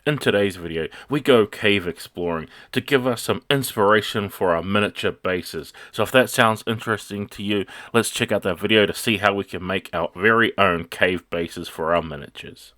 In today's video, we go cave exploring to give us some inspiration for our miniature bases. So if that sounds interesting to you, let's check out that video to see how we can make our very own cave bases for our miniatures.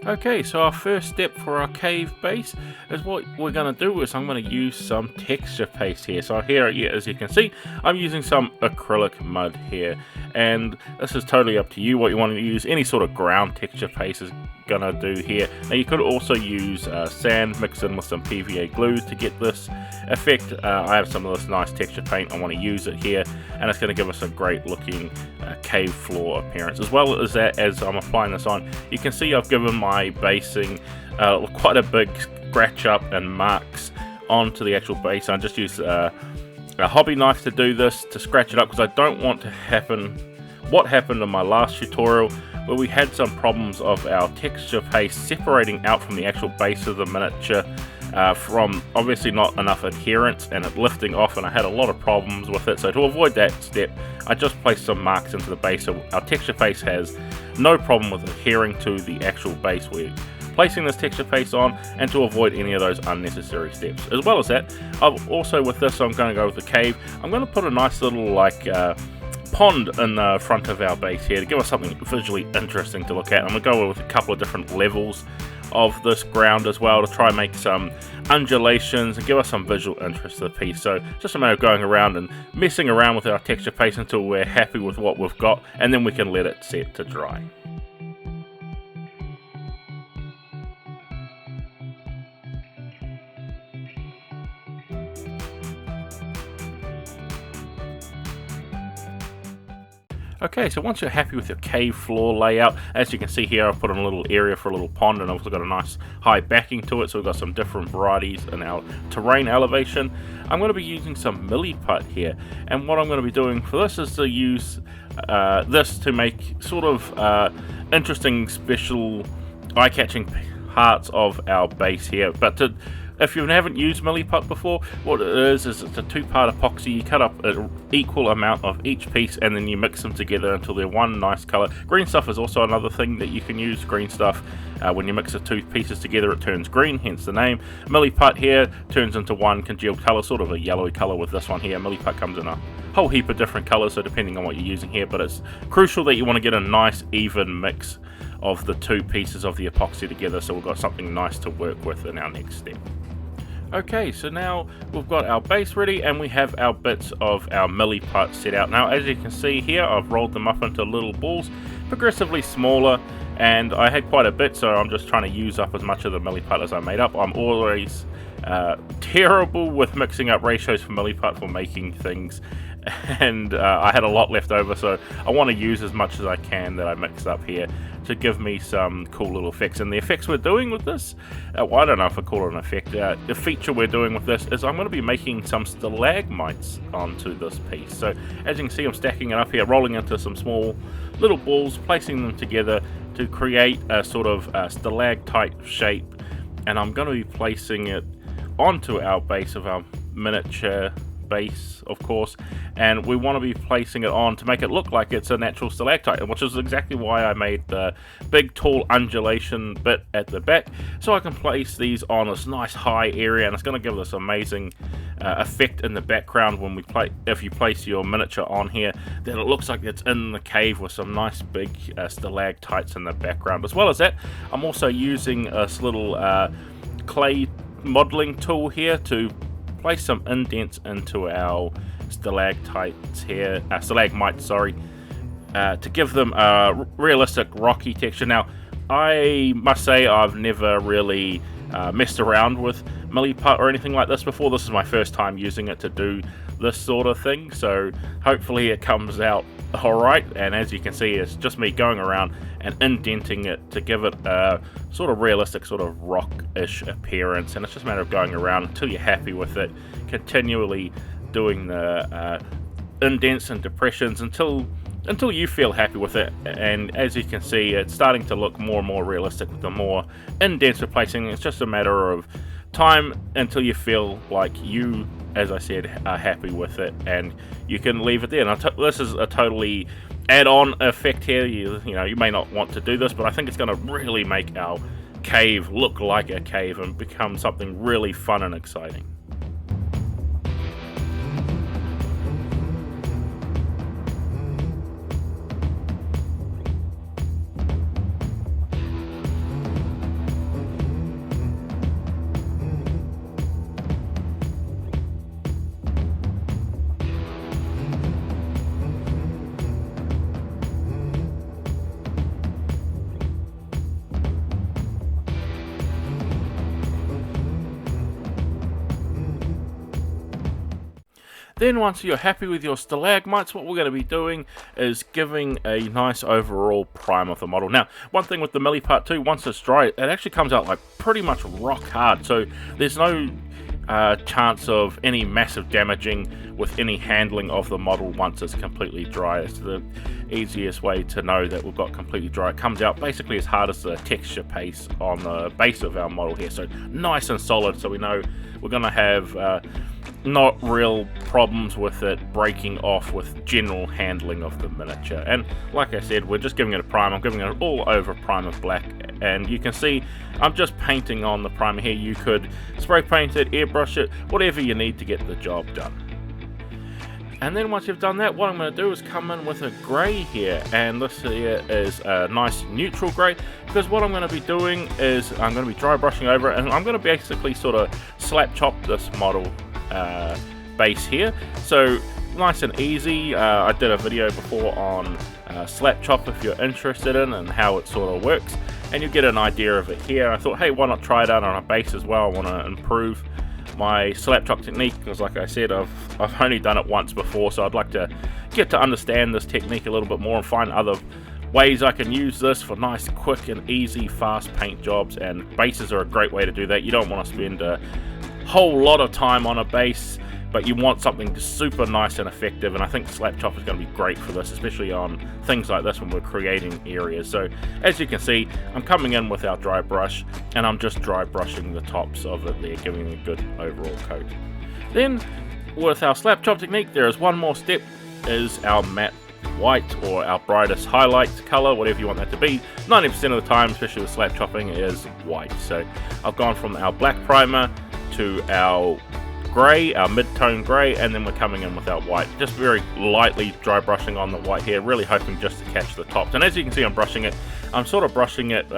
Okay, so our first step for our cave base is what we're going to do is I'm going to use some texture paste here. So here, as you can see, I'm using some acrylic mud here, and this is totally up to you what you want to use. Any sort of ground texture paste is going to do here. Now you could also use sand mixed in with some PVA glue to get this effect. I have some of this nice texture paint. I want to use it here, and it's going to give us a great looking cave floor appearance. As well as that, as I'm applying this on, you can see I've given my basing quite a big scratch up and marks onto the actual base. I just use a hobby knife to do this, to scratch it up, because I don't want to happen what happened in my last tutorial, where we had some problems of our texture paste separating out from the actual base of the miniature from obviously not enough adherence and it lifting off, and I had a lot of problems with it. So to avoid that step, I just placed some marks into the base so our texture paste has no problem with adhering to the actual base we're placing this texture paste on, and to avoid any of those unnecessary steps. As well as that, I've also, with this, I'm going to go with the cave. I'm going to put a nice little pond in the front of our base here to give us something visually interesting to look at. I'm going to go with a couple of different levels of this ground as well to try and make some undulations and give us some visual interest to the piece. So just a matter of going around and messing around with our texture paste until we're happy with what we've got, and then we can let it set to dry. Okay, so once you're happy with your cave floor layout, as you can see here, I've put in a little area for a little pond, and I've also got a nice high backing to it, so we've got some different varieties in our terrain elevation. I'm going to be using some milliput here, and what I'm going to be doing for this is to use this to make sort of interesting, special, eye-catching parts of our base here. But if you haven't used milliput before, what it is it's a two-part epoxy. You cut up an equal amount of each piece, and then you mix them together until they're one nice color. Green stuff is also another thing that you can use. Green stuff, when you mix the two pieces together, it turns green, hence the name. Milliput here turns into one congealed color, sort of a yellowy color with this one here. Milliput comes in a whole heap of different colors, so depending on what you're using here, but it's crucial that you want to get a nice even mix of the two pieces of the epoxy together, so we've got something nice to work with in our next step. Okay, so now we've got our base ready, and we have our bits of our milliput set out. Now, as you can see here, I've rolled them up into little balls, progressively smaller, and I had quite a bit, so I'm just trying to use up as much of the milliput as I made up. I'm always terrible with mixing up ratios for milliput for making things, and I had a lot left over, so I want to use as much as I can that I mixed up here to give me some cool little effects. And the effects we're doing with this, well, I don't know if I call it an effect, the feature we're doing with this is I'm going to be making some stalagmites onto this piece. So as you can see, I'm stacking it up here, rolling into some small little balls, placing them together to create a sort of stalactite shape, and I'm going to be placing it onto our base of our miniature base, of course, and we want to be placing it on to make it look like it's a natural stalactite, which is exactly why I made the big tall undulation bit at the back, so I can place these on this nice high area, and it's going to give this amazing effect in the background when we if you place your miniature on here, then it looks like it's in the cave with some nice big stalactites in the background. As well as that, I'm also using this little clay modeling tool here to place some indents into our stalactites here, stalagmites, sorry, to give them a realistic rocky texture. Now, I must say I've never really messed around with milliput or anything like this before. This is my first time using it to do this sort of thing, so hopefully it comes out alright. And as you can see, it's just me going around and indenting it to give it a sort of realistic, sort of rock-ish appearance, and it's just a matter of going around until you're happy with it, continually doing the indents and depressions until you feel happy with it. And as you can see, it's starting to look more and more realistic with the more indents we're placing. It's just a matter of time until you feel like you, as I said, are happy with it, and you can leave it there. Now, this is a totally add-on effect here. You know, you may not want to do this, but I think it's going to really make our cave look like a cave and become something really fun and exciting. Then once you're happy with your stalagmites, what we're going to be doing is giving a nice overall prime of the model. Now, one thing with the milliput too, once it's dry, it actually comes out like pretty much rock hard, so there's no chance of any massive damaging with any handling of the model once it's completely dry. It's the easiest way to know that we've got completely dry. It comes out basically as hard as the texture paste on the base of our model here, so nice and solid, so we know we're going to have not real problems with it breaking off with general handling of the miniature. And like I said, we're just giving it a prime. I'm giving it all over prime of black, and you can see I'm just painting on the primer here. You could spray paint it, airbrush it, whatever you need to get the job done. And then once you've done that, what I'm going to do is come in with a grey here, and this here is a nice neutral grey, because what I'm going to be doing is I'm going to be dry brushing over it, and I'm going to basically sort of slap chop this model base here. So nice and easy. I did a video before on slap chop if you're interested in and how it sort of works, and you get an idea of it here. I thought, hey, why not try it out on a base as well? I want to improve my slap chop technique, because like I said, I've only done it once before, so I'd like to get to understand this technique a little bit more and find other ways I can use this for nice, quick and easy, fast paint jobs. And bases are a great way to do that. You don't want to spend a whole lot of time on a base, but you want something super nice and effective, and I think slap chop is going to be great for this, especially on things like this when we're creating areas. So as you can see, I'm coming in with our dry brush, and I'm just dry brushing the tops of it there, giving it a good overall coat. Then with our slap chop technique, there is one more step, is our matte white, or our brightest highlight color, whatever you want that to be. 90% of the time, especially with slap chopping, is white. So I've gone from our black primer to our grey, our mid-tone grey, and then we're coming in with our white. Just very lightly dry brushing on the white here, really hoping just to catch the tops. And as you can see, I'm brushing it. I'm sort of brushing it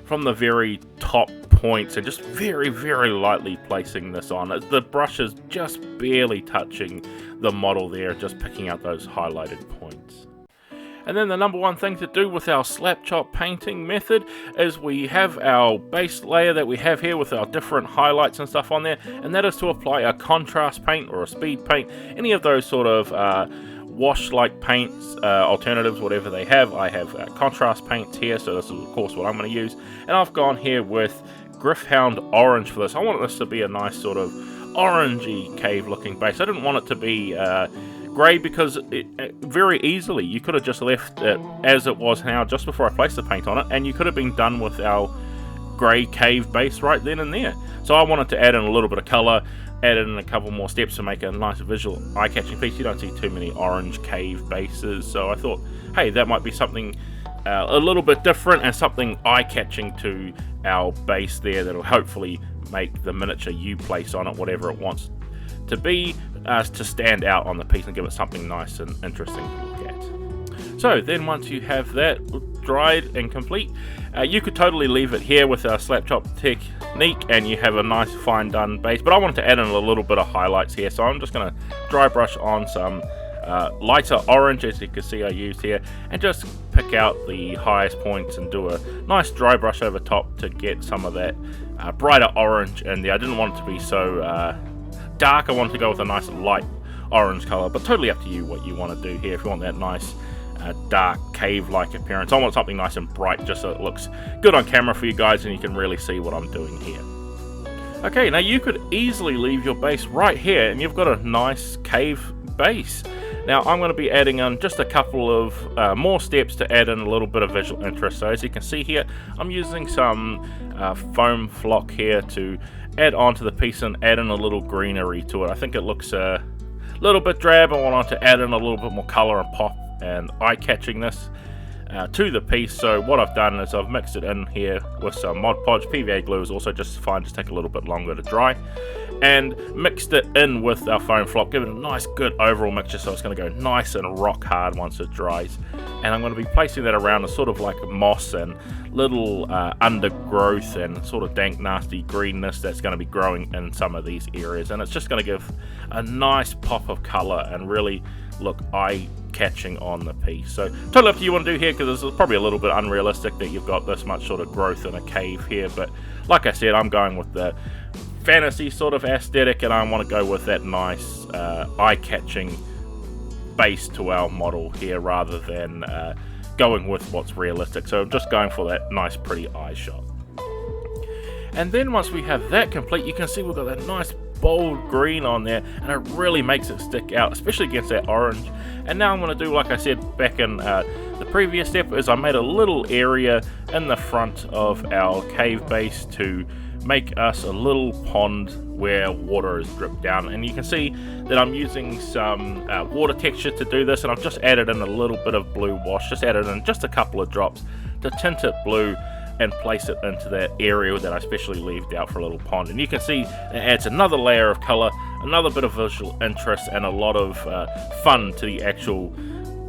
from the very top points and just very, very lightly placing this on. The brush is just barely touching the model there, just picking out those highlighted points. And then the number one thing to do with our slap chop painting method is we have our base layer that we have here with our different highlights and stuff on there, and that is to apply a contrast paint or a speed paint, any of those sort of wash-like paints, alternatives, whatever they have. I have contrast paints here, so this is of course what I'm going to use, and I've gone here with gryph-hound orange for this. I want this to be a nice sort of orangey cave looking base. I didn't want it to be grey, because very easily you could have just left it as it was now just before I placed the paint on it, and you could have been done with our grey cave base right then and there. So I wanted to add in a little bit of colour, add in a couple more steps to make a nice visual eye-catching piece. You don't see too many orange cave bases, so I thought, hey, that might be something a little bit different and something eye-catching to our base there that'll hopefully make the miniature you place on it, whatever it wants to be, to stand out on the piece and give it something nice and interesting to look at. So then once you have that dried and complete, you could totally leave it here with our slap chop technique and you have a nice fine done base, but I wanted to add in a little bit of highlights here, so I'm just going to dry brush on some lighter orange, as you can see I used here, and just pick out the highest points and do a nice dry brush over top to get some of that brighter orange in there. I didn't want it to be so dark. I wanted to go with a nice light orange color, but totally up to you what you want to do here. If you want that nice dark cave-like appearance, I want something nice and bright just so it looks good on camera for you guys and you can really see what I'm doing here. Okay, now you could easily leave your base right here and you've got a nice cave base. Now I'm going to be adding in just a couple of more steps to add in a little bit of visual interest. So as you can see here, I'm using some foam flock here to add onto the piece and add in a little greenery to it. I think it looks a little bit drab. I wanted to add in a little bit more color and pop and eye-catchingness to the piece. So what I've done is I've mixed it in here with some Mod Podge. PVA glue is also just fine, just take a little bit longer to dry, and mixed it in with our foam flop, give it a nice good overall mixture, so it's going to go nice and rock hard once it dries. And I'm going to be placing that around as sort of like moss and little undergrowth and sort of dank nasty greenness that's going to be growing in some of these areas, and it's just going to give a nice pop of color and really look eye-catching on the piece. So totally up to you what to do here, because it's probably a little bit unrealistic that you've got this much sort of growth in a cave here, but like I said, I'm going with the fantasy sort of aesthetic, and I want to go with that nice eye-catching base to our model here rather than going with what's realistic. So I'm just going for that nice pretty eye shot. And then once we have that complete, you can see we've got that nice bold green on there, and it really makes it stick out, especially against that orange. And now I'm going to do, like I said back in the previous step, is I made a little area in the front of our cave base to make us a little pond where water is dripped down. And you can see that I'm using some water texture to do this, and I've just added in a little bit of blue wash, just added in just a couple of drops to tint it blue and place it into that area that I specially left out for a little pond. And you can see it adds another layer of color, another bit of visual interest, and a lot of fun to the actual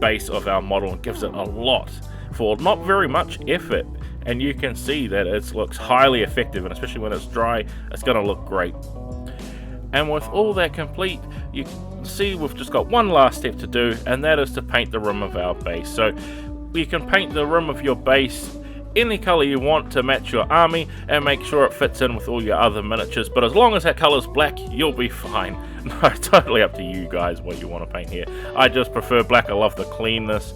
base of our model, and gives it a lot for not very much effort. And you can see that it looks highly effective, and especially when it's dry, it's going to look great. And with all that complete, you can see we've just got one last step to do, and that is to paint the rim of our base. So you can paint the rim of your base any color you want to match your army and make sure it fits in with all your other miniatures, but as long as that color's black, you'll be fine. No, totally up to you guys what you want to paint here. I just prefer black. I love the cleanness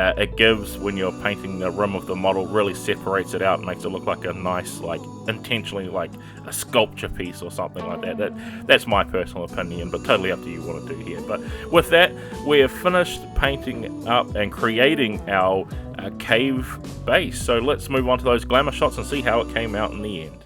it gives when you're painting the rim of the model. Really separates it out and makes it look like a nice, like intentionally like a sculpture piece or something like that. That's my personal opinion, but totally up to you what to do here. But with that, we have finished painting up and creating our cave base. So let's move on to those glamour shots and see how it came out in the end.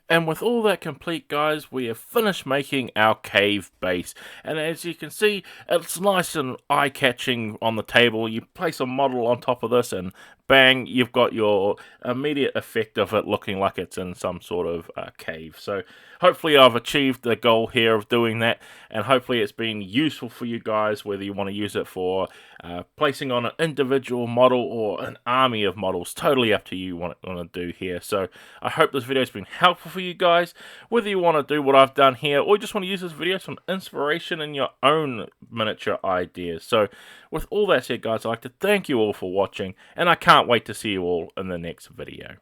And with all that complete, guys, we have finished making our cave base. And as you can see, it's nice and eye-catching on the table. You place a model on top of this and bang, you've got your immediate effect of it looking like it's in some sort of cave. So hopefully I've achieved the goal here of doing that, and hopefully it's been useful for you guys, whether you want to use it for placing on an individual model or an army of models. Totally up to you what you want to do here. So I hope this video has been helpful for you guys, whether you want to do what I've done here or you just want to use this video as some inspiration in your own miniature ideas. So with all that said, guys, I'd like to thank you all for watching, and I can't wait to see you all in the next video.